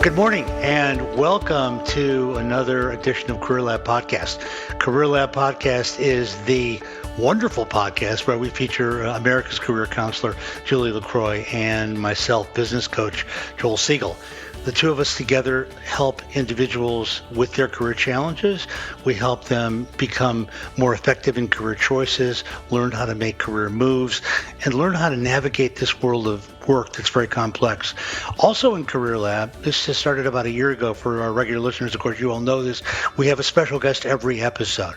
Good morning and welcome to another edition of Career Lab Podcast. Career Lab Podcast is the wonderful podcast where we feature America's career counselor, Julie LaCroix, and myself, business coach, Joel Siegel. The two of us together help individuals with their career challenges. We help them become more effective in career choices, learn how to make career moves, and learn how to navigate this world of work that's very complex. Also in Career Lab, this has started about a year ago for our regular listeners. Of course, you all know this. We have a special guest every episode.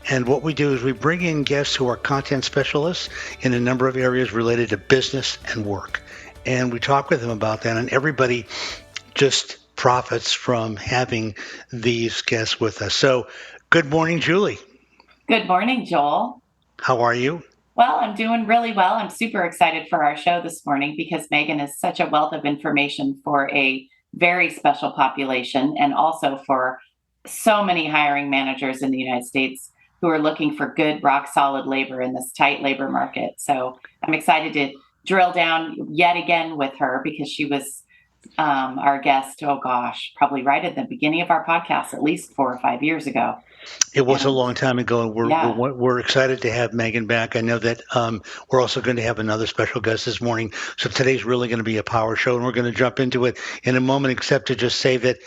And what we do is we bring in guests who are content specialists in a number of areas related to business and work. And we talk with them about that, and everybody just profits from having these guests with us. So good morning, Julie. Good morning, Joel. How are you? Well, I'm doing really well. I'm super excited for our show this morning because Megan is such a wealth of information for a very special population and also for so many hiring managers in the United States who are looking for good, rock solid labor in this tight labor market. So I'm excited to drill down yet again with her because she was our guest, probably right at the beginning of our podcast, at least 4 or 5 years ago. It was a long time ago, and we're excited to have Megan back. I know that we're also going to have another special guest this morning. So today's really going to be a power show, and we're going to jump into it in a moment, except to just say that,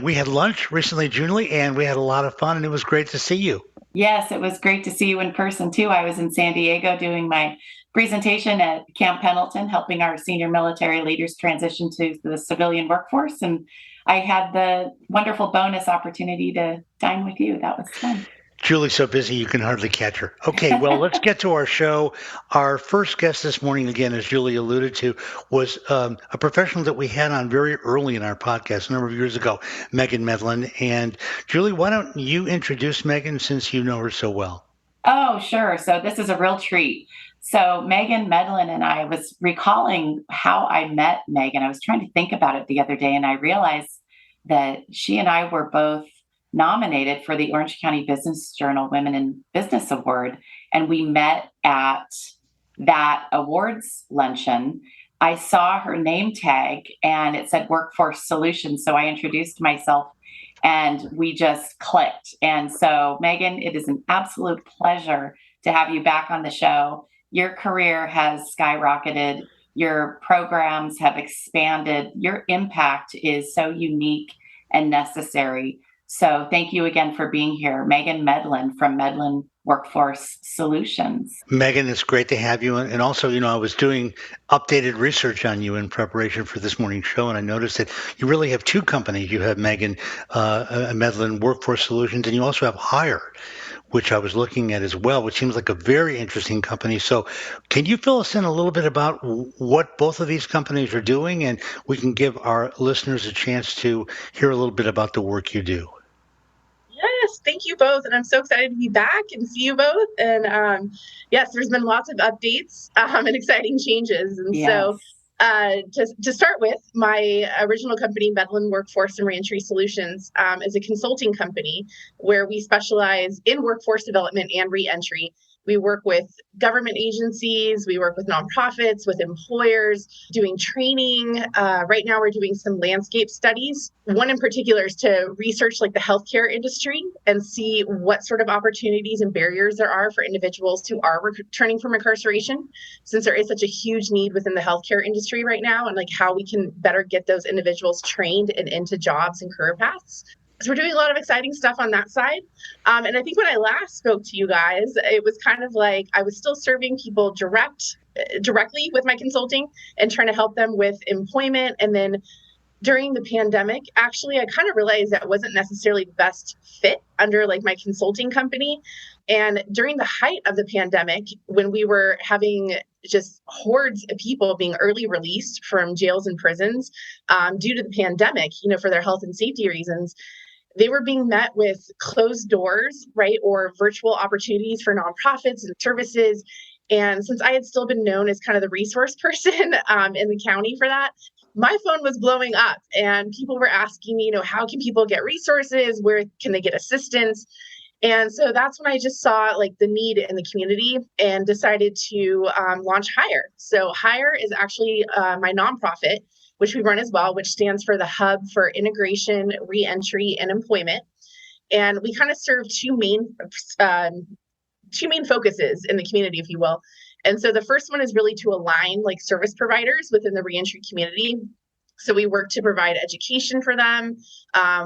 we had lunch recently, Julie, and we had a lot of fun, and it was great to see you. Yes, it was great to see you in person, too. I was in San Diego doing my presentation at Camp Pendleton, helping our senior military leaders transition to the civilian workforce. And I had the wonderful bonus opportunity to dine with you. That was fun. Julie's so busy you can hardly catch her. Okay, well, let's get to our show. Our first guest this morning, again, as Julie alluded to, was a professional that we had on very early in our podcast a number of years ago, Megan Medlin. And Julie, why don't you introduce Megan since you know her so well? Oh, sure. So this is a real treat. So Megan Medlin and I was recalling how I met Megan. I was trying to think about it the other day, and I realized that she and I were both nominated for the Orange County Business Journal Women in Business Award, and we met at that awards luncheon. I saw her name tag, and it said Workforce Solutions, so I introduced myself, and we just clicked. And so, Megan, it is an absolute pleasure to have you back on the show. Your career has skyrocketed. Your programs have expanded. Your impact is so unique and necessary. So thank you again for being here. Megan Medlin from Medlin Workforce Solutions. Megan, it's great to have you. And also, I was doing updated research on you in preparation for this morning's show, and I noticed that you really have two companies. You have Megan Medlin Workforce Solutions, and you also have Hire, which I was looking at as well, which seems like a very interesting company. So can you fill us in a little bit about what both of these companies are doing, and we can give our listeners a chance to hear a little bit about the work you do? Yes, thank you both. And I'm so excited to be back and see you both. And yes, there's been lots of updates and exciting changes. And so to start with, my original company, Medlin Workforce and Reentry Solutions, is a consulting company where we specialize in workforce development and reentry. We work with government agencies, we work with nonprofits, with employers, doing training. Right now, we're doing some landscape studies. One in particular is to research the healthcare industry and see what sort of opportunities and barriers there are for individuals who are returning from incarceration, since there is such a huge need within the healthcare industry right now, and how we can better get those individuals trained and into jobs and career paths. So we're doing a lot of exciting stuff on that side. And I think when I last spoke to you guys, it was kind of like I was still serving people directly with my consulting and trying to help them with employment. And then during the pandemic, actually, I kind of realized that wasn't necessarily the best fit under my consulting company. And during the height of the pandemic, when we were having just hordes of people being early released from jails and prisons due to the pandemic, for their health and safety reasons, they were being met with closed doors, right, or virtual opportunities for nonprofits and services. And since I had still been known as kind of the resource person in the county for that, my phone was blowing up and people were asking me, how can people get resources? Where can they get assistance? And so that's when I just saw like the need in the community and decided to launch Hire. So Hire is actually my nonprofit, which we run as well, which stands for the Hub for Integration, Reentry, and Employment. And we kind of serve two main focuses in the community, if you will. And so the first one is really to align like service providers within the reentry community. So we work to provide education for them.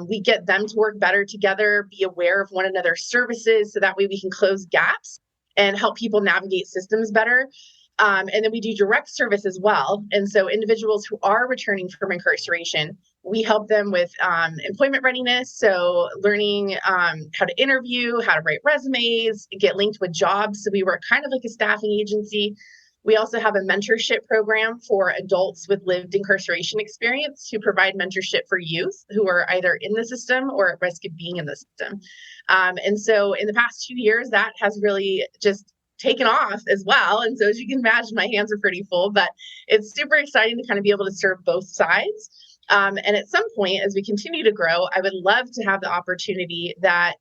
We get them to work better together, be aware of one another's services, so that way we can close gaps and help people navigate systems better. And then we do direct service as well. And so individuals who are returning from incarceration, we help them with employment readiness. So learning how to interview, how to write resumes, get linked with jobs. So we work kind of like a staffing agency. We also have a mentorship program for adults with lived incarceration experience to provide mentorship for youth who are either in the system or at risk of being in the system. And so in the past 2 years, that has really just taken off as well. And so as you can imagine, my hands are pretty full, but it's super exciting to kind of be able to serve both sides. And at some point, as we continue to grow, I would love to have the opportunity that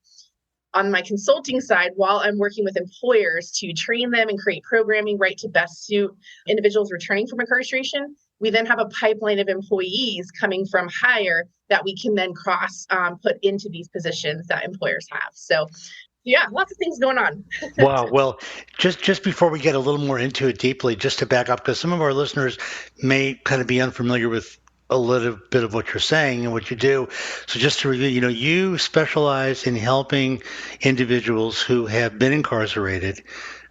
on my consulting side, while I'm working with employers to train them and create programming right to best suit individuals returning from incarceration, we then have a pipeline of employees coming from Hire that we can then cross put into these positions that employers have. So yeah, lots of things going on. Wow. Well, just before we get a little more into it deeply, just to back up, because some of our listeners may kind of be unfamiliar with a little bit of what you're saying and what you do. So just to review, you specialize in helping individuals who have been incarcerated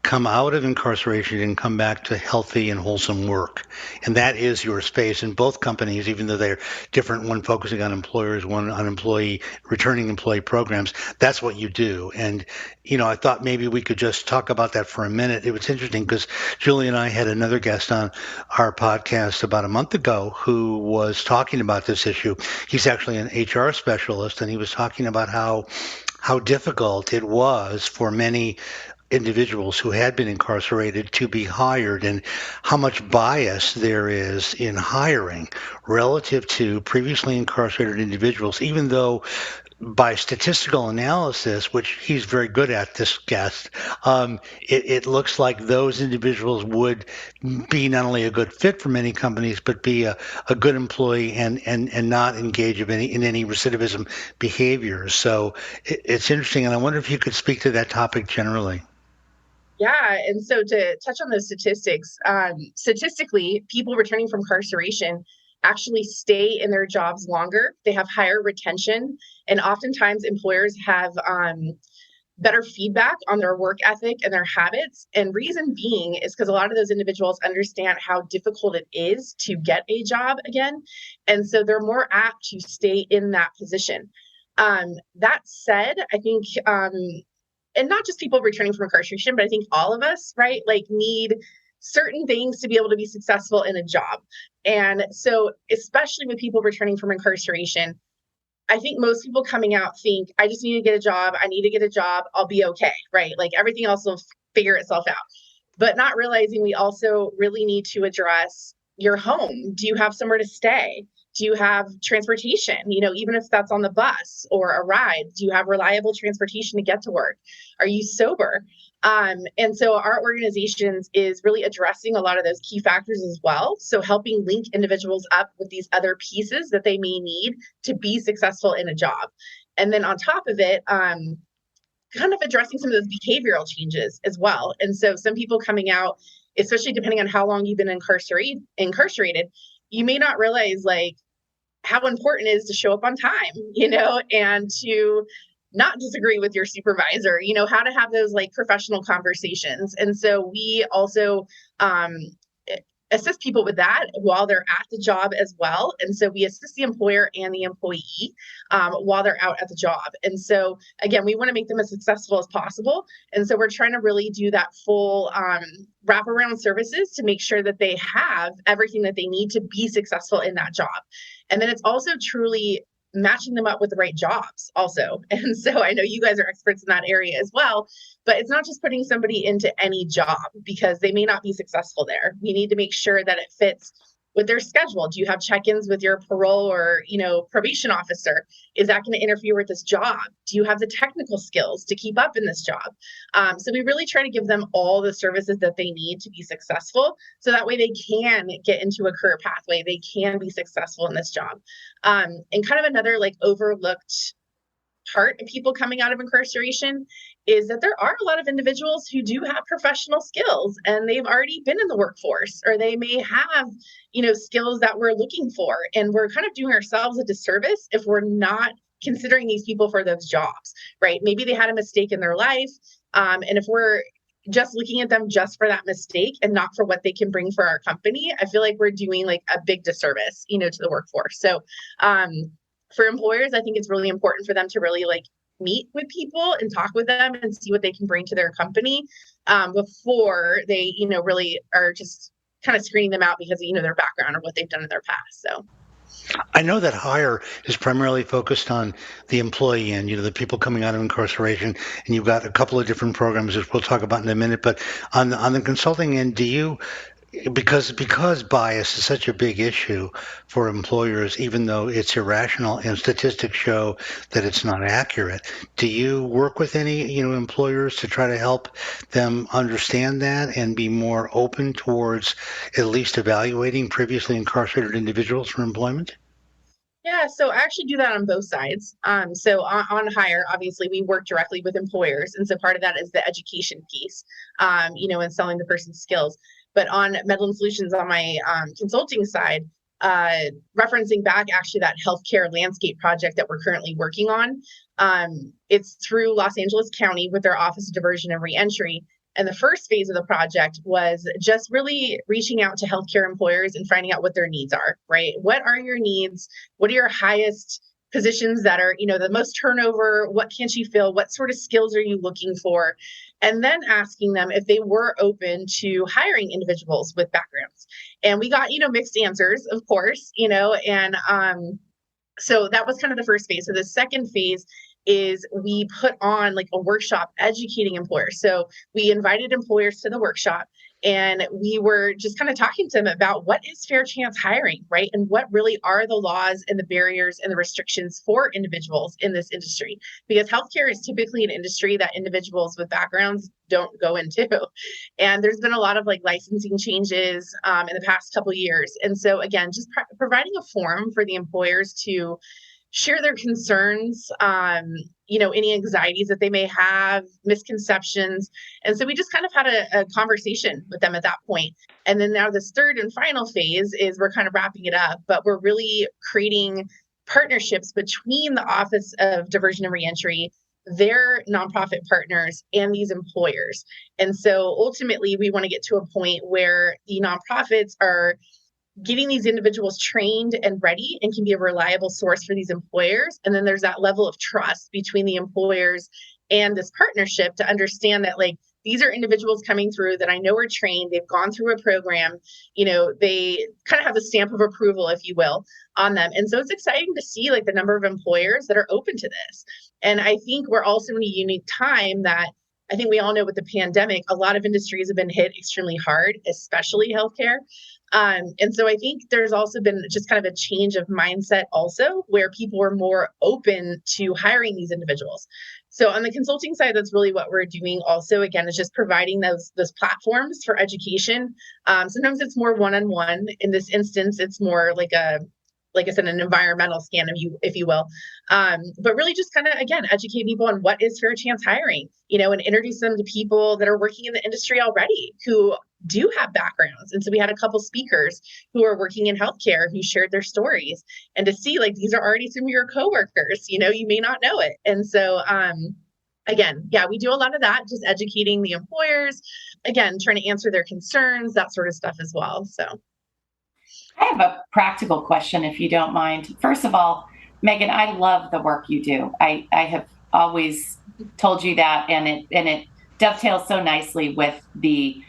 come out of incarceration and come back to healthy and wholesome work. And that is your space in both companies, even though they're different, one focusing on employers, one on returning employee programs. That's what you do. And, I thought maybe we could just talk about that for a minute. It was interesting because Julie and I had another guest on our podcast about a month ago who was talking about this issue. He's actually an HR specialist, and he was talking about how difficult it was for many individuals who had been incarcerated to be hired, and how much bias there is in hiring relative to previously incarcerated individuals, even though by statistical analysis, which he's very good at, this guest, it looks like those individuals would be not only a good fit for many companies, but be a good employee and not engage in any recidivism behaviors. So it's interesting, and I wonder if you could speak to that topic generally. Yeah. And so to touch on those statistics, statistically, people returning from incarceration actually stay in their jobs longer. They have higher retention. And oftentimes employers have better feedback on their work ethic and their habits. And reason being is because a lot of those individuals understand how difficult it is to get a job again. And so they're more apt to stay in that position. That said, I think and not just people returning from incarceration, but I think all of us, right, like need certain things to be able to be successful in a job. And so, especially with people returning from incarceration, I think most people coming out think, I just need to get a job. I need to get a job. I'll be okay, right? Like everything else will figure itself out. But not realizing we also really need to address your home. Do you have somewhere to stay? Do you have transportation? Even if that's on the bus or a ride, do you have reliable transportation to get to work? Are you sober? And so our organizations is really addressing a lot of those key factors as well. So helping link individuals up with these other pieces that they may need to be successful in a job. And then on top of it, kind of addressing some of those behavioral changes as well. And so some people coming out, especially depending on how long you've been incarcerated, you may not realize like how important it is to show up on time, and to not disagree with your supervisor, how to have those like professional conversations. And so we also assist people with that while they're at the job as well. And so we assist the employer and the employee while they're out at the job. And so again, we want to make them as successful as possible. And so we're trying to really do that full wraparound services to make sure that they have everything that they need to be successful in that job. And then it's also truly matching them up with the right jobs also. And so I know you guys are experts in that area as well, but it's not just putting somebody into any job because they may not be successful there. We need to make sure that it fits with their schedule? Do you have check-ins with your parole or, probation officer? Is that going to interfere with this job? Do you have the technical skills to keep up in this job? So we really try to give them all the services that they need to be successful. So that way they can get into a career pathway. They can be successful in this job. And kind of another overlooked part of people coming out of incarceration is that there are a lot of individuals who do have professional skills and they've already been in the workforce, or they may have, skills that we're looking for. And we're kind of doing ourselves a disservice if we're not considering these people for those jobs, right? Maybe they had a mistake in their life. And if we're just looking at them just for that mistake and not for what they can bring for our company, I feel like we're doing a big disservice, to the workforce. So, for employers, I think it's really important for them to really meet with people and talk with them and see what they can bring to their company before they, really are just kind of screening them out because of, their background or what they've done in their past. So I know that hire is primarily focused on the employee and, the people coming out of incarceration, and you've got a couple of different programs which we'll talk about in a minute. But on the consulting end, do you, because bias is such a big issue for employers, even though it's irrational and statistics show that it's not accurate, do you work with any employers to try to help them understand that and be more open towards at least evaluating previously incarcerated individuals for employment? Yeah, so I actually do that on both sides. So on hire, obviously, we work directly with employers, and so part of that is the education piece, and selling the person's skills. But on Medlin Solutions, on my consulting side, referencing back actually that healthcare landscape project that we're currently working on, it's through Los Angeles County with their Office of Diversion and Reentry. And the first phase of the project was just really reaching out to healthcare employers and finding out what their needs are, right? What are your needs? What are your highest positions that are, the most turnover? What can't you fill? What sort of skills are you looking for? And then asking them if they were open to hiring individuals with backgrounds. And we got, mixed answers, of course, and so that was kind of the first phase. So the second phase is we put on a workshop educating employers. So we invited employers to the workshop, and we were just kind of talking to them about what is fair chance hiring, right? And what really are the laws and the barriers and the restrictions for individuals in this industry? Because healthcare is typically an industry that individuals with backgrounds don't go into. And there's been a lot of licensing changes in the past couple of years. And so again, just providing a forum for the employers to share their concerns, any anxieties that they may have, misconceptions. And so we just kind of had a conversation with them at that point. And then now this third and final phase is we're kind of wrapping it up, but we're really creating partnerships between the Office of Diversion and Reentry, their nonprofit partners, and these employers. And so ultimately, we want to get to a point where the nonprofits are getting these individuals trained and ready and can be a reliable source for these employers. And then there's that level of trust between the employers and this partnership to understand that these are individuals coming through that I know are trained, they've gone through a program, they kind of have the stamp of approval, if you will, on them. And so it's exciting to see the number of employers that are open to this. And I think we're also in a unique time that I think we all know with the pandemic, a lot of industries have been hit extremely hard, especially healthcare. And so I think there's also been just kind of a change of mindset also where people are more open to hiring these individuals. So on the consulting side, that's really what we're doing also, again, is just providing those platforms for education. Sometimes it's more one-on-one. In this instance, it's more like I said, an environmental scan, if you will. But really just kind of, again, educate people on what is fair chance hiring, and introduce them to people that are working in the industry already who do have backgrounds. And so we had a couple speakers who are working in healthcare who shared their stories, and to see these are already some of your coworkers, you may not know it. And so, again, yeah, we do a lot of that, just educating the employers, again, trying to answer their concerns, that sort of stuff as well. So. I have a practical question, if you don't mind. First of all, Megan, I love the work you do. I have always told you that, and it dovetails so nicely with the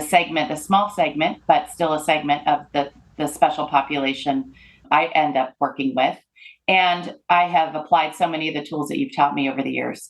segment, the small segment, but still a segment of the special population I end up working with. And I have applied so many of the tools that you've taught me over the years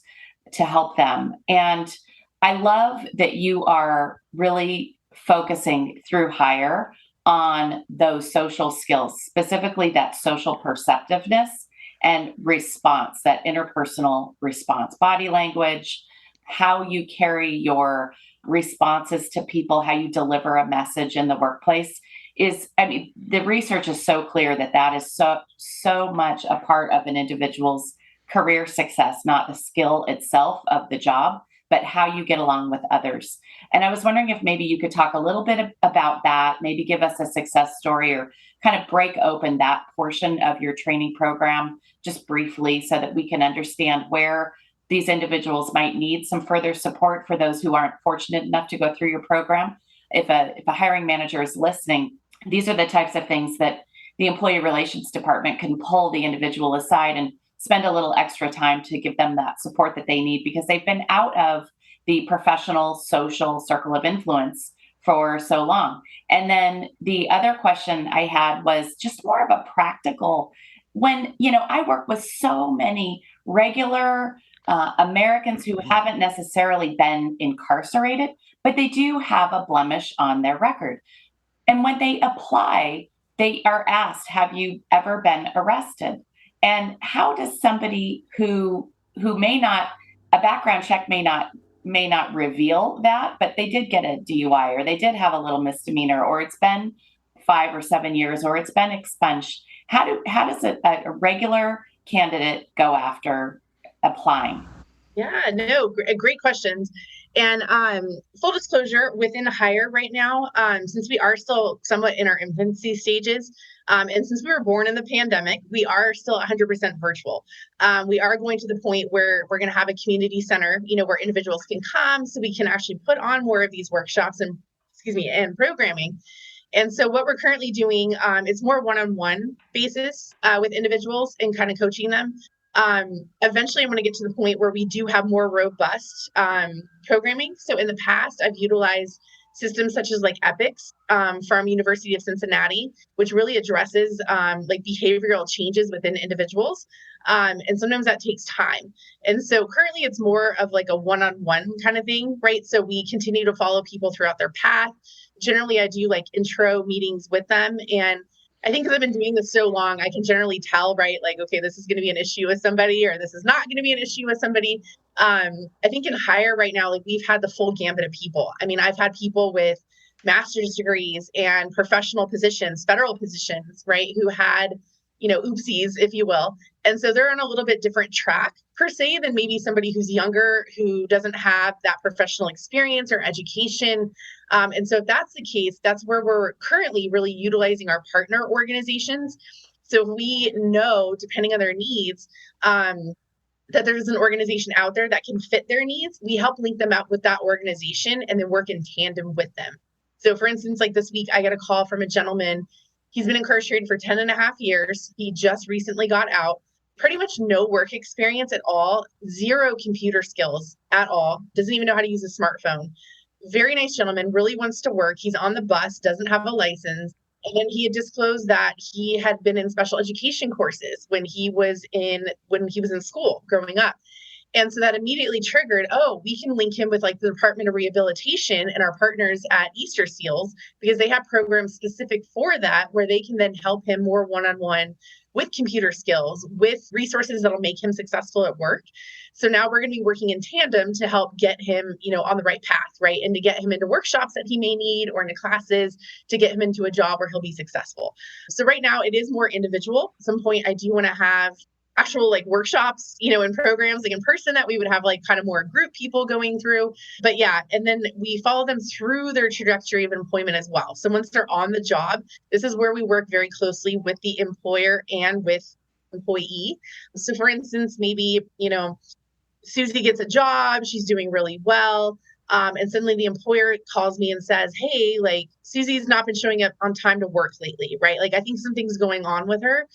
to help them. And I love that you are really focusing through hire on those social skills, specifically that social perceptiveness and response, that interpersonal response, body language, how you carry your responses to people, how you deliver a message in the workplace is, I mean, the research is so clear that that is so much a part of an individual's career success, not the skill itself of the job, but how you get along with others. And I was wondering if maybe you could talk a little bit about that, maybe give us a success story or kind of break open that portion of your training program just briefly so that we can understand where these individuals might need some further support for those who aren't fortunate enough to go through your program. If a hiring manager is listening, these are the types of things that the employee relations department can pull the individual aside and spend a little extra time to give them that support that they need because they've been out of the professional social circle of influence for so long. And then the other question I had was just more of a practical, when, I work with so many regular Americans who haven't necessarily been incarcerated, but they do have a blemish on their record. And when they apply, they are asked, have you ever been arrested? And how does somebody who may not, a background check may not reveal that, but they did get a DUI or they did have a little misdemeanor, or it's been 5 or 7 years, or it's been expunged. How does a regular candidate go after applying? Yeah, no, great questions. And full disclosure, within Hire right now, since we are still somewhat in our infancy stages, and since we were born in the pandemic, we are still 100% virtual. We are going to the point where we're going to have a community center, where individuals can come so we can actually put on more of these workshops and programming. And so what we're currently doing is more one-on-one basis with individuals and kind of coaching them. Eventually, I'm going to get to the point where we do have more robust programming. So in the past, I've utilized systems such as like Epics from University of Cincinnati, which really addresses like behavioral changes within individuals. And sometimes that takes time. And so currently it's more of like a one-on-one kind of thing, right? So we continue to follow people throughout their path. Generally, I do like intro meetings with them. And I think because I've been doing this so long, I can generally tell, right? Like, okay, this is going to be an issue with somebody, or this is not going to be an issue with somebody. I think in Hire right now, like we've had the full gambit of people. I mean, I've had people with master's degrees and professional positions, federal positions, right? Who had, oopsies, if you will. And so they're on a little bit different track per se than maybe somebody who's younger, who doesn't have that professional experience or education. And so if that's the case, that's where we're currently really utilizing our partner organizations. So if we know, depending on their needs, that there's an organization out there that can fit their needs, we help link them out with that organization and then work in tandem with them. So for instance, like this week, I got a call from a gentleman. He's been incarcerated for 10 and a half years. He just recently got out. Pretty much no work experience at all, 0 computer skills at all, doesn't even know how to use a smartphone. Very nice gentleman, really wants to work. He's on the bus, doesn't have a license. And then he had disclosed that he had been in special education courses when he was in school growing up. And so that immediately triggered, we can link him with like the Department of Rehabilitation and our partners at Easter Seals, because they have programs specific for that, where they can then help him more one-on-one with computer skills, with resources that'll make him successful at work. So now we're going to be working in tandem to help get him, on the right path, right? And to get him into workshops that he may need, or into classes to get him into a job where he'll be successful. So right now it is more individual. At some point I do want to have actual like workshops, and programs like in person that we would have like kind of more group people going through. But yeah, and then we follow them through their trajectory of employment as well. So once they're on the job, this is where we work very closely with the employer and with employee. So for instance, maybe, Susie gets a job, she's doing really well. And suddenly the employer calls me and says, hey, like Susie's not been showing up on time to work lately, right? Like I think something's going on with her.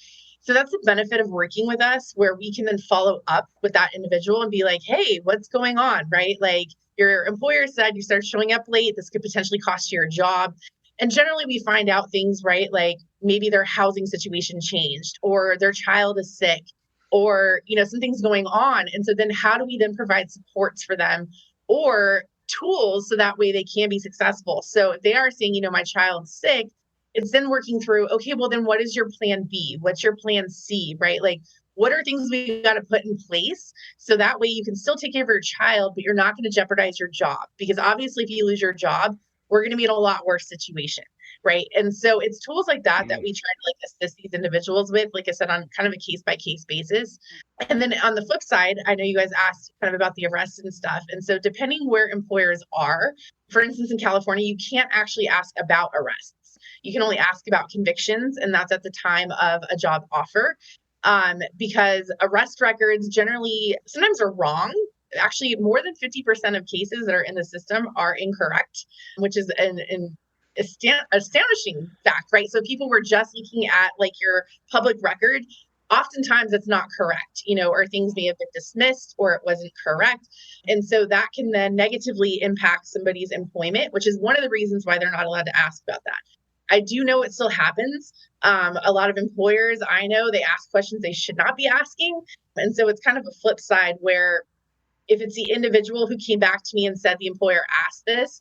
So that's the benefit of working with us, where we can then follow up with that individual and be like, hey, what's going on, right? Like your employer said you started showing up late. This could potentially cost you your job. And generally we find out things, right? Like maybe their housing situation changed, or their child is sick, or, something's going on. And so then how do we then provide supports for them or tools so that way they can be successful? So if they are saying, my child's sick, it's then working through, okay, well then what is your plan B? What's your plan C, right? Like, what are things we got to put in place so that way you can still take care of your child, but you're not going to jeopardize your job? Because obviously, if you lose your job, we're going to be in a lot worse situation, right? And so it's tools like that that we try to like assist these individuals with, like I said, on kind of a case by case basis. And then on the flip side, I know you guys asked kind of about the arrests and stuff. And so depending where employers are, for instance, in California, you can't actually ask about arrests. You can only ask about convictions, and that's at the time of a job offer. Because arrest records generally sometimes are wrong. Actually, more than 50% of cases that are in the system are incorrect, which is an astonishing fact, right? So people were just looking at like your public record. Oftentimes it's not correct, or things may have been dismissed or it wasn't correct. And so that can then negatively impact somebody's employment, which is one of the reasons why they're not allowed to ask about that. I do know it still happens. A lot of employers, I know, they ask questions they should not be asking. And so it's kind of a flip side where if it's the individual who came back to me and said the employer asked this,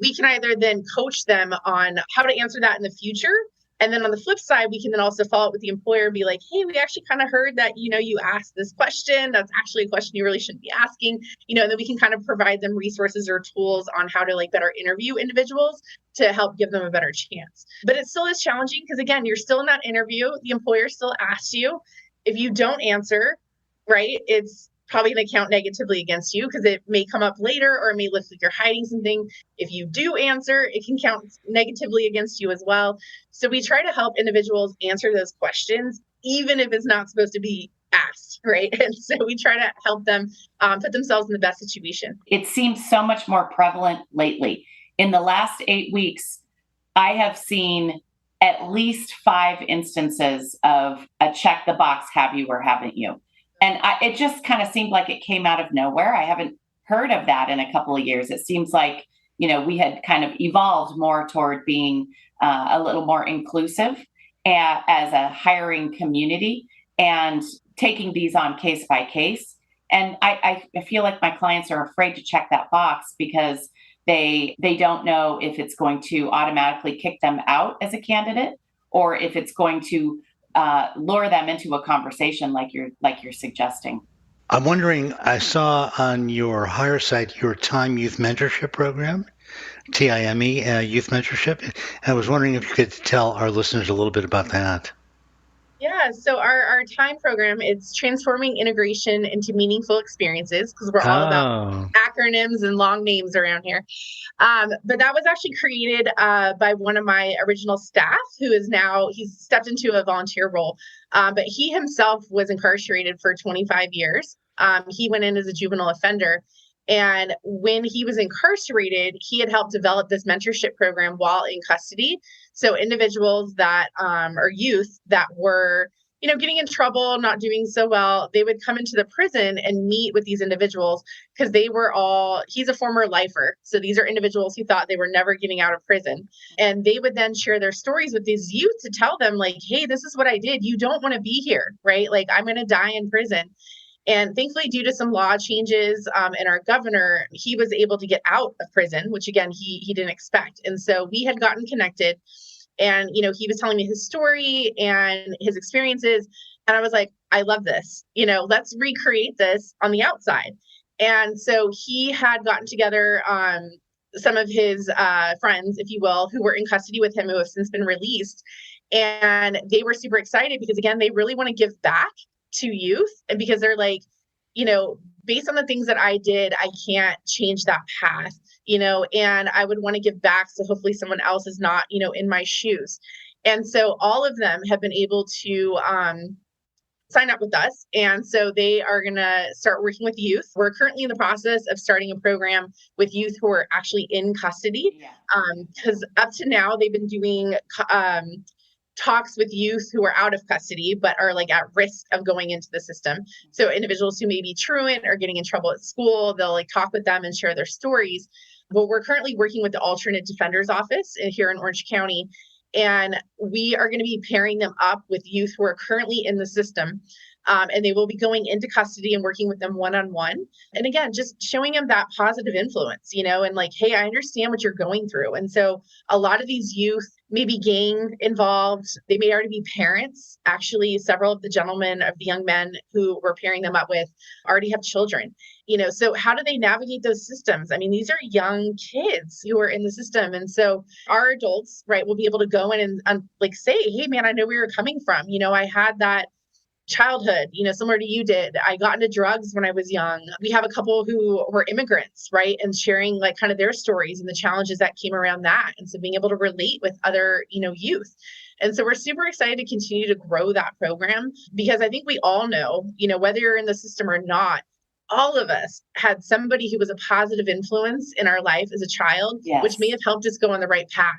we can either then coach them on how to answer that in the future. And then on the flip side, we can then also follow up with the employer and be like, hey, we actually kind of heard that, you asked this question. That's actually a question you really shouldn't be asking, and then we can kind of provide them resources or tools on how to like better interview individuals to help give them a better chance. But it still is challenging because, again, you're still in that interview. The employer still asks you. If you don't answer, right, it's probably going to count negatively against you because it may come up later or it may look like you're hiding something. If you do answer, it can count negatively against you as well. So we try to help individuals answer those questions, even if it's not supposed to be asked, right? And so we try to help them put themselves in the best situation. It seems so much more prevalent lately. In the last 8 weeks, I have seen at least 5 instances of a check the box, have you or haven't you? And it just kind of seemed like it came out of nowhere. I haven't heard of that in a couple of years. It seems like, we had kind of evolved more toward being a little more inclusive as a hiring community and taking these on case by case. And I feel like my clients are afraid to check that box because they don't know if it's going to automatically kick them out as a candidate or if it's going to lure them into a conversation like you're suggesting. I'm wondering, I saw on your hire site your Time Youth Mentorship Program, TIME Youth Mentorship. And I was wondering if you could tell our listeners a little bit about that. Yeah, so our TIME program, it's transforming integration into meaningful experiences because we're all about acronyms and long names around here. But that was actually created by one of my original staff who is now, he's stepped into a volunteer role. But he himself was incarcerated for 25 years. He went in as a juvenile offender. And when he was incarcerated, he had helped develop this mentorship program while in custody. So individuals that or youth that were, getting in trouble, not doing so well, they would come into the prison and meet with these individuals because he's a former lifer. So these are individuals who thought they were never getting out of prison. And they would then share their stories with these youth to tell them like, hey, this is what I did. You don't want to be here, right? Like I'm going to die in prison. And thankfully, due to some law changes and our governor, he was able to get out of prison, which again, he didn't expect. And so we had gotten connected and, he was telling me his story and his experiences. And I was like, I love this, let's recreate this on the outside. And so he had gotten together some of his friends, if you will, who were in custody with him, who have since been released. And they were super excited because, again, they really want to give back to youth. And because they're like, based on the things that I did, I can't change that path, and I would want to give back. So hopefully someone else is not, in my shoes. And so all of them have been able to sign up with us. And so they are going to start working with youth. We're currently in the process of starting a program with youth who are actually in custody. Because up to now, they've been doing talks with youth who are out of custody, but are like at risk of going into the system. So individuals who may be truant or getting in trouble at school, they'll like talk with them and share their stories. But we're currently working with the Alternate Defender's Office here in Orange County. And we are going to be pairing them up with youth who are currently in the system And they will be going into custody and working with them one-on-one. And again, just showing them that positive influence, and like, hey, I understand what you're going through. And so a lot of these youth may be gang involved. They may already be parents. Actually, several of the gentlemen, of the young men who we're pairing them up with, already have children. So how do they navigate those systems? I mean, these are young kids who are in the system. And so our adults, right, will be able to go in and like say, hey, man, I know where you're coming from. I had that childhood, similar to you did. I got into drugs when I was young. We have a couple who were immigrants, right? And sharing like kind of their stories and the challenges that came around that. And so being able to relate with other, youth. And so we're super excited to continue to grow that program because I think we all know, whether you're in the system or not, all of us had somebody who was a positive influence in our life as a child, which may have helped us go on the right path,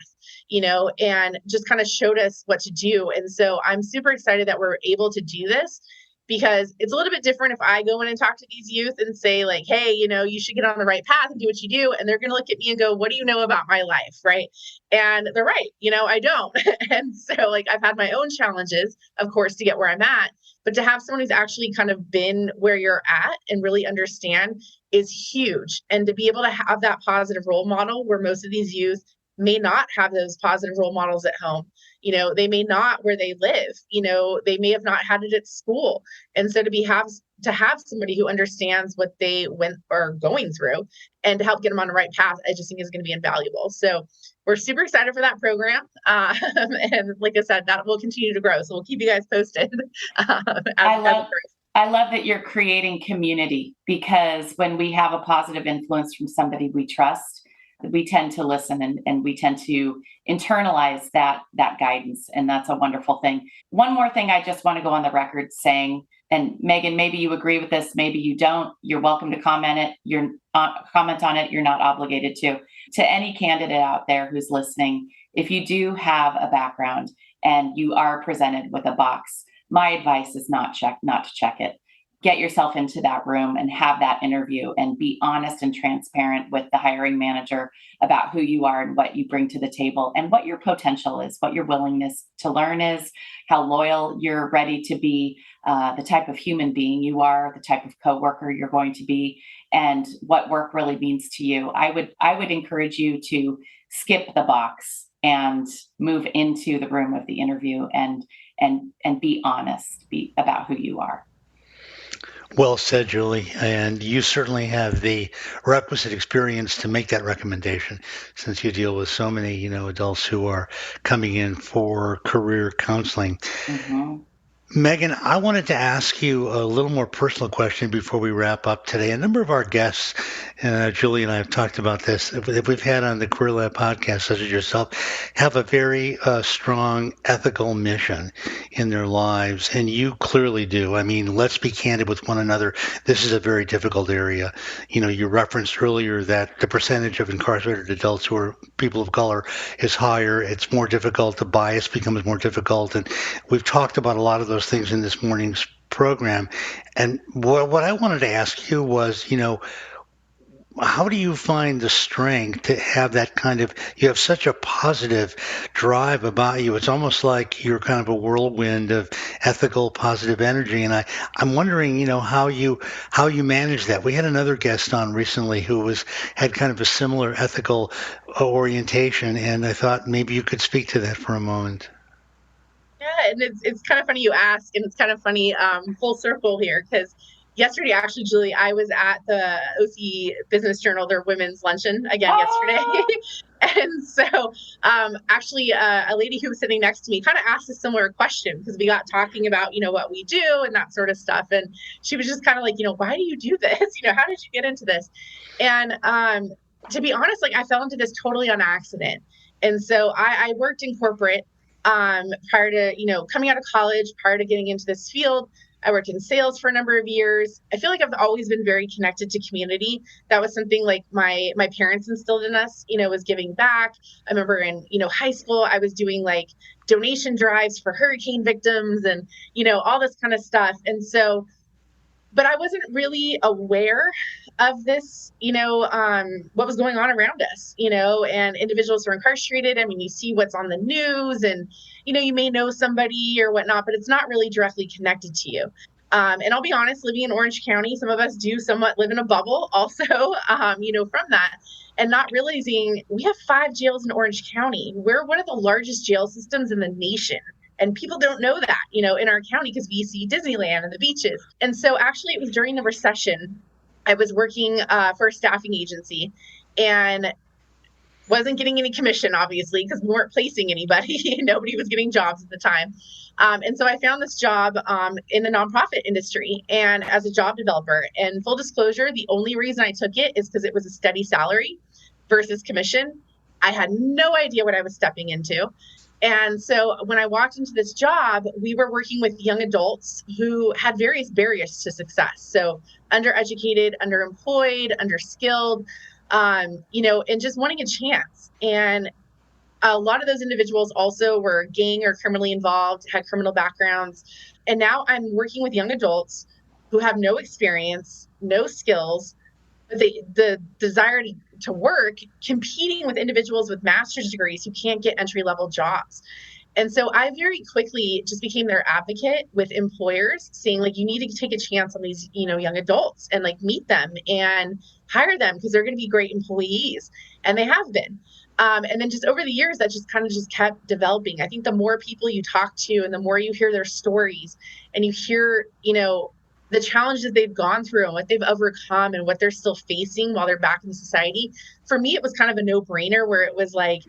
and just kind of showed us what to do. And so I'm super excited that we're able to do this because it's a little bit different if I go in and talk to these youth and say like, hey, you should get on the right path and do what you do. And they're going to look at me and go, what do you know about my life? Right. And they're right. I don't. And so like, I've had my own challenges, of course, to get where I'm at. But to have someone who's actually kind of been where you're at and really understand is huge. And to be able to have that positive role model where most of these youth may not have those positive role models at home. They may not where they live, they may have not had it at school. And so to have somebody who understands what they went or going through and to help get them on the right path, I just think is going to be invaluable. So we're super excited for that program. And like I said, that will continue to grow. So we'll keep you guys posted. I love that you're creating community because when we have a positive influence from somebody we trust, we tend to listen and we tend to internalize that guidance. And that's a wonderful thing. One more thing I just want to go on the record saying, and Megan, maybe you agree with this, maybe you don't. You're welcome to comment on it. You're not obligated to. To any candidate out there who's listening, if you do have a background and you are presented with a box, my advice is not to check it. Get yourself into that room and have that interview and be honest and transparent with the hiring manager about who you are and what you bring to the table and what your potential is, what your willingness to learn is, how loyal you're ready to be, the type of human being you are, the type of coworker you're going to be, and what work really means to you. I would encourage you to skip the box and move into the room of the interview and be honest about who you are. Well said, Julie. And you certainly have the requisite experience to make that recommendation since you deal with so many, adults who are coming in for career counseling. Mm-hmm. Megan, I wanted to ask you a little more personal question before we wrap up today. A number of our guests, Julie and I have talked about this, if we've had on the Career Lab podcast, such as yourself, have a very strong ethical mission in their lives. And you clearly do. I mean, let's be candid with one another. This is a very difficult area. You referenced earlier that the percentage of incarcerated adults who are people of color is higher. It's more difficult. The bias becomes more difficult. And we've talked about a lot of those things in this morning's program. And what I wanted to ask you was, how do you find the strength to have that kind of, you have such a positive drive about you. It's almost like you're kind of a whirlwind of ethical, positive energy. And I'm wondering, how you manage that. We had another guest on recently who had kind of a similar ethical orientation. And I thought maybe you could speak to that for a moment. Yeah, and it's kind of funny you ask, and it's kind of funny, full circle here, because yesterday, actually, Julie, I was at the OC Business Journal, their women's luncheon again yesterday. And so actually, a lady who was sitting next to me kind of asked a similar question because we got talking about, what we do and that sort of stuff. And she was just kind of like, why do you do this? How did you get into this? And to be honest, like I fell into this totally on accident. And so I worked in corporate prior to, coming out of college, prior to getting into this field. I worked in sales for a number of years. I feel like I've always been very connected to community. That was something like my parents instilled in us, was giving back. I remember in, high school, I was doing like donation drives for hurricane victims and, all this kind of stuff. And so, but I wasn't really aware of this, what was going on around us, and individuals who are incarcerated. I mean, you see what's on the news and, you may know somebody or whatnot, but it's not really directly connected to you. And I'll be honest, living in Orange County, some of us do somewhat live in a bubble also, from that, and not realizing we have 5 jails in Orange County. We're one of the largest jail systems in the nation. And people don't know that, in our county, because we see Disneyland and the beaches. And so actually it was during the recession. I was working for a staffing agency and wasn't getting any commission, obviously, because we weren't placing anybody. Nobody was getting jobs at the time. And so I found this job in the nonprofit industry and as a job developer. And full disclosure, the only reason I took it is because it was a steady salary versus commission. I had no idea what I was stepping into. And so when I walked into this job, we were working with young adults who had various barriers to success. So undereducated, underemployed, underskilled, and just wanting a chance. And a lot of those individuals also were gang or criminally involved, had criminal backgrounds. And now I'm working with young adults who have no experience, no skills, but the desire to work, competing with individuals with master's degrees who can't get entry-level jobs. And so I very quickly just became their advocate with employers, saying like, you need to take a chance on these, young adults and like meet them and hire them because they're going to be great employees. And they have been. And then just over the years, that just kind of just kept developing. I think the more people you talk to and the more you hear their stories and you hear, the challenges they've gone through and what they've overcome and what they're still facing while they're back in society. For me, it was kind of a no-brainer where it was like,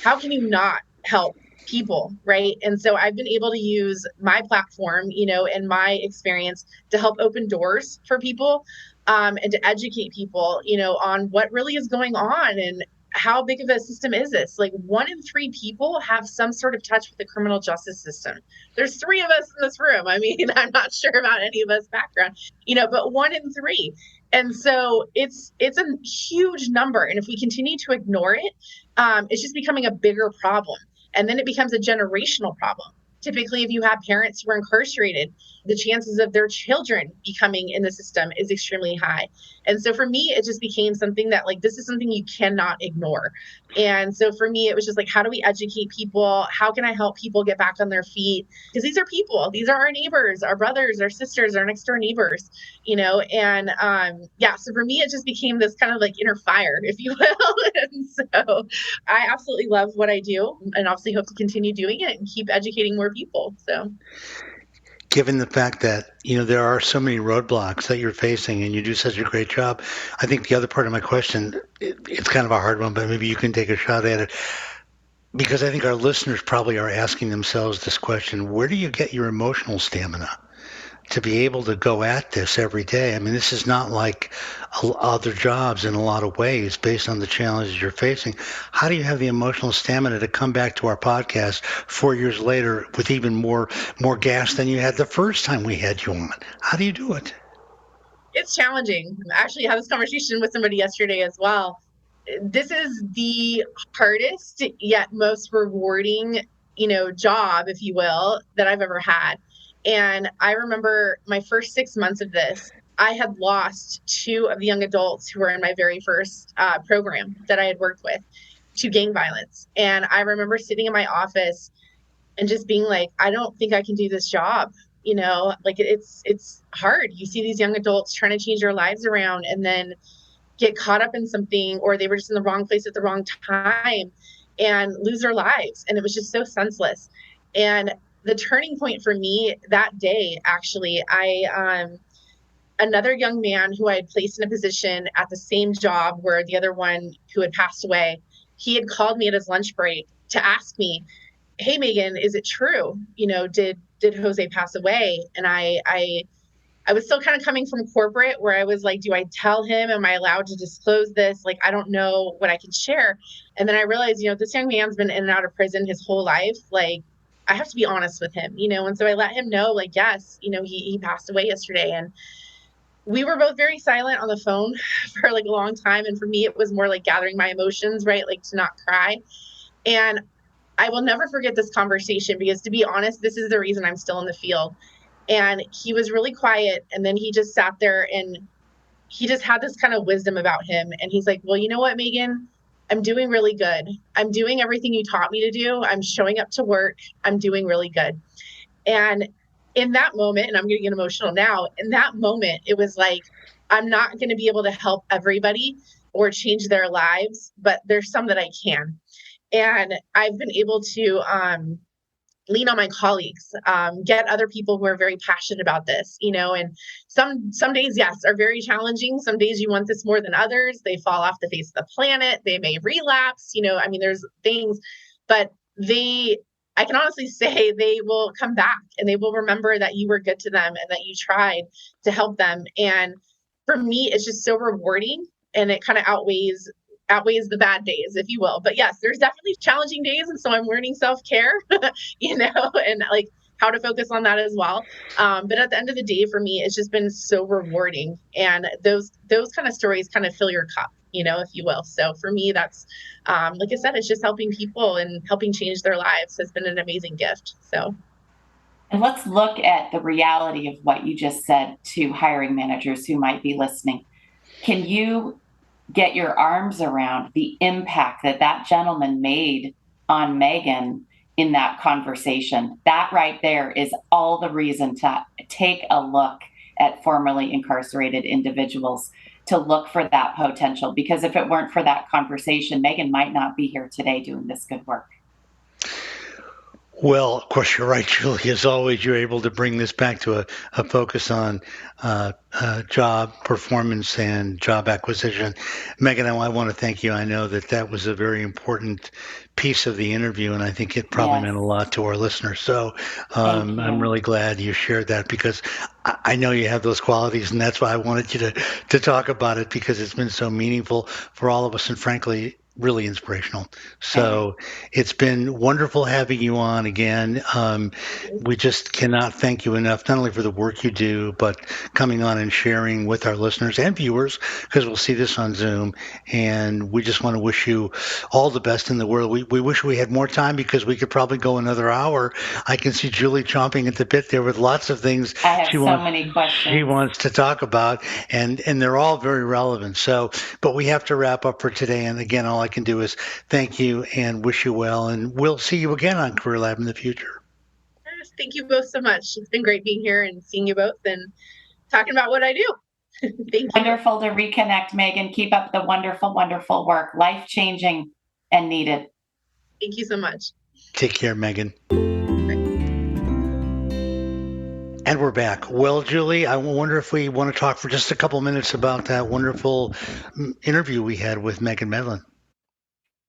how can you not help people, right? And so I've been able to use my platform, and my experience to help open doors for people, and to educate people, on what really is going on and how big of a system is this? Like 1 in 3 people have some sort of touch with the criminal justice system. There's 3 of us in this room. I mean, I'm not sure about any of us background, but 1 in 3. And so it's a huge number. And if we continue to ignore it, it's just becoming a bigger problem. And then it becomes a generational problem. Typically, if you have parents who are incarcerated, the chances of their children becoming in the system is extremely high. And so for me, it just became something that like, this is something you cannot ignore. And so for me, it was just like, how do we educate people? How can I help people get back on their feet? Because these are people, these are our neighbors, our brothers, our sisters, our next door neighbors, and so for me, it just became this kind of like inner fire, if you will. And so I absolutely love what I do and obviously hope to continue doing it and keep educating more people. So given the fact that there are so many roadblocks that you're facing and you do such a great job, I think the other part of my question, it's kind of a hard one, but maybe you can take a shot at it, because I think our listeners probably are asking themselves this question: where do you get your emotional stamina to be able to go at this every day? I mean, this is not like other jobs in a lot of ways based on the challenges you're facing. How do you have the emotional stamina to come back to our podcast 4 years later with even more gas than you had the first time we had you on? How do you do it? It's challenging. I actually had this conversation with somebody yesterday as well. This is the hardest yet most rewarding, job, if you will, that I've ever had. And I remember my first 6 months of this, I had lost 2 of the young adults who were in my very first program that I had worked with to gang violence. And I remember sitting in my office and just being like, I don't think I can do this job. Like it's hard. You see these young adults trying to change their lives around and then get caught up in something, or they were just in the wrong place at the wrong time and lose their lives. And it was just so senseless. And the turning point for me that day, actually, another young man who I had placed in a position at the same job where the other one who had passed away, he had called me at his lunch break to ask me, hey, Megan, is it true? Did Jose pass away? And I was still kind of coming from corporate where I was like, do I tell him? Am I allowed to disclose this? Like, I don't know what I can share. And then I realized, this young man's been in and out of prison his whole life. Like, I have to be honest with him, and so I let him know, like, yes, he passed away yesterday. And we were both very silent on the phone for like a long time. And for me, it was more like gathering my emotions, right? Like to not cry. And I will never forget this conversation because, to be honest, this is the reason I'm still in the field. And he was really quiet. And then he just sat there and he just had this kind of wisdom about him. And he's like, well, you know what, Megan? I'm doing really good. I'm doing everything you taught me to do. I'm showing up to work. I'm doing really good. And in that moment, and I'm getting emotional now, in that moment, it was like, I'm not going to be able to help everybody or change their lives, but there's some that I can. And I've been able to lean on my colleagues, get other people who are very passionate about this, and some days, yes, are very challenging. Some days you want this more than others. They fall off the face of the planet. They may relapse, I mean, there's things, but I can honestly say they will come back and they will remember that you were good to them and that you tried to help them. And for me, it's just so rewarding, and it kind of outweighs the bad days, if you will. But yes, there's definitely challenging days. And so I'm learning self-care, and like how to focus on that as well. But at the end of the day, for me, it's just been so rewarding. And those kind of stories kind of fill your cup, if you will. So for me, that's, like I said, it's just helping people and helping change their lives has been an amazing gift. So. And let's look at the reality of what you just said to hiring managers who might be listening. Can you get your arms around the impact that gentleman made on Megan in that conversation? That right there is all the reason to take a look at formerly incarcerated individuals, to look for that potential. Because if it weren't for that conversation, Megan might not be here today doing this good work. Well, of course, you're right, Julie. As always, you're able to bring this back to a focus on job performance and job acquisition. Megan, I want to thank you. I know that was a very important piece of the interview, and I think it probably meant a lot to our listeners. So I'm really glad you shared that, because I know you have those qualities, and that's why I wanted you to talk about it, because it's been so meaningful for all of us, and frankly, really inspirational. So it's been wonderful having you on again. We just cannot thank you enough, not only for the work you do, but coming on and sharing with our listeners and viewers, because we'll see this on Zoom. And we just want to wish you all the best in the world. We wish we had more time, because we could probably go another hour. I can see Julie chomping at the bit there with lots of things many questions she wants to talk about, and they're all very relevant. So, but we have to wrap up for today. And again, all I can do is thank you and wish you well, and we'll see you again on Career Lab in the future. Yes, thank you both so much. It's been great being here and seeing you both and talking about what I do. Thank you. Wonderful to reconnect, Megan. Keep up the wonderful, wonderful work. Life-changing and needed. Thank you so much. Take care, Megan. And we're back. Well, Julie, I wonder if we want to talk for just a couple minutes about that wonderful interview we had with Megan Medlin.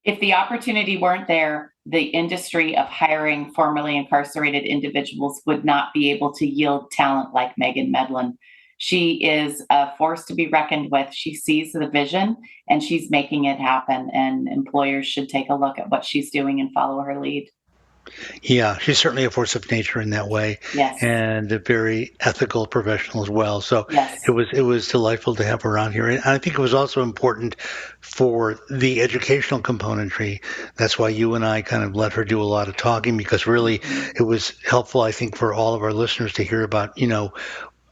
If the opportunity weren't there, the industry of hiring formerly incarcerated individuals would not be able to yield talent like Megan Medlin. She is a force to be reckoned with. She sees the vision and she's making it happen. And employers should take a look at what she's doing and follow her lead. Yeah, she's certainly a force of nature in that way, and a very ethical professional as well. So it was delightful to have her on here. And I think it was also important for the educational componentry. That's why you and I kind of let her do a lot of talking, because really it was helpful, I think, for all of our listeners to hear about,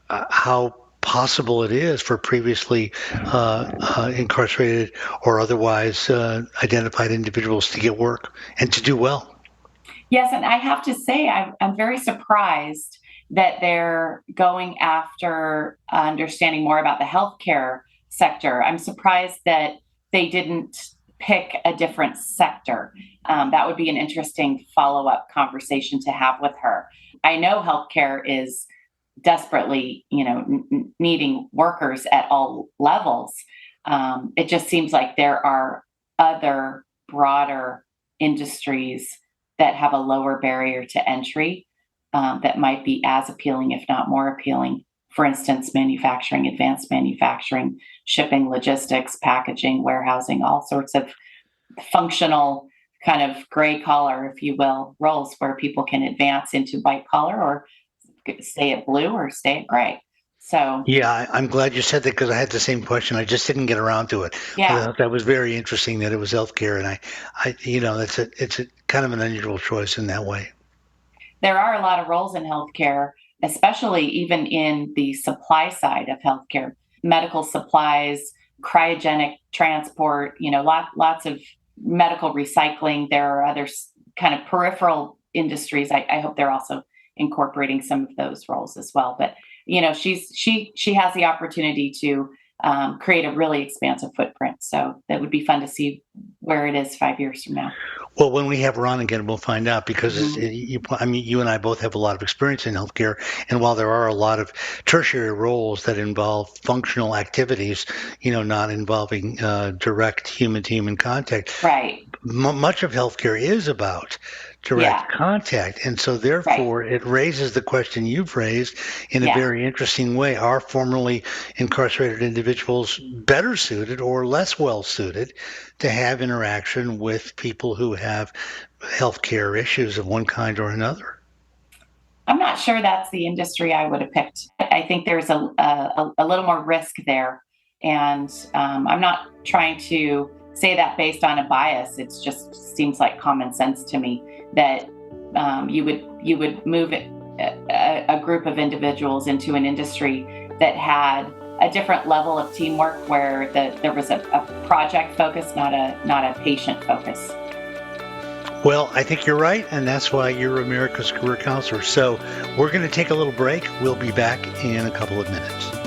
how possible it is for previously incarcerated or otherwise identified individuals to get work and to do well. Yes, and I have to say, I'm very surprised that they're going after understanding more about the healthcare sector. I'm surprised that they didn't pick a different sector. That would be an interesting follow-up conversation to have with her. I know healthcare is desperately, needing workers at all levels. It just seems like there are other broader industries that have a lower barrier to entry that might be as appealing, if not more appealing. For instance, manufacturing, advanced manufacturing, shipping, logistics, packaging, warehousing, all sorts of functional kind of gray collar, if you will, roles where people can advance into white collar or stay at blue or stay at gray. So yeah, I'm glad you said that, because I had the same question. I just didn't get around to it. Yeah, that was very interesting that it was healthcare, and it's a kind of an unusual choice in that way. There are a lot of roles in healthcare, especially even in the supply side of healthcare, medical supplies, cryogenic transport. Lots of medical recycling. There are other kind of peripheral industries. I hope they're also incorporating some of those roles as well. But she has the opportunity to create a really expansive footprint. So that would be fun to see where it is 5 years from now. Well, when we have her on again, we'll find out because you and I both have a lot of experience in healthcare. And while there are a lot of tertiary roles that involve functional activities, not involving direct human-to-human contact, right? Much of healthcare is about direct contact. And so therefore it raises the question you've raised in a very interesting way. Are formerly incarcerated individuals better suited or less well suited to have interaction with people who have healthcare issues of one kind or another? I'm not sure that's the industry I would have picked. I think there's a little more risk there. And I'm not trying to say that based on a bias. It just seems like common sense to me that you would move a group of individuals into an industry that had a different level of teamwork, where there was a project focus, not a patient focus. Well, I think you're right, and that's why you're America's Career Counselor. So we're going to take a little break. We'll be back in a couple of minutes.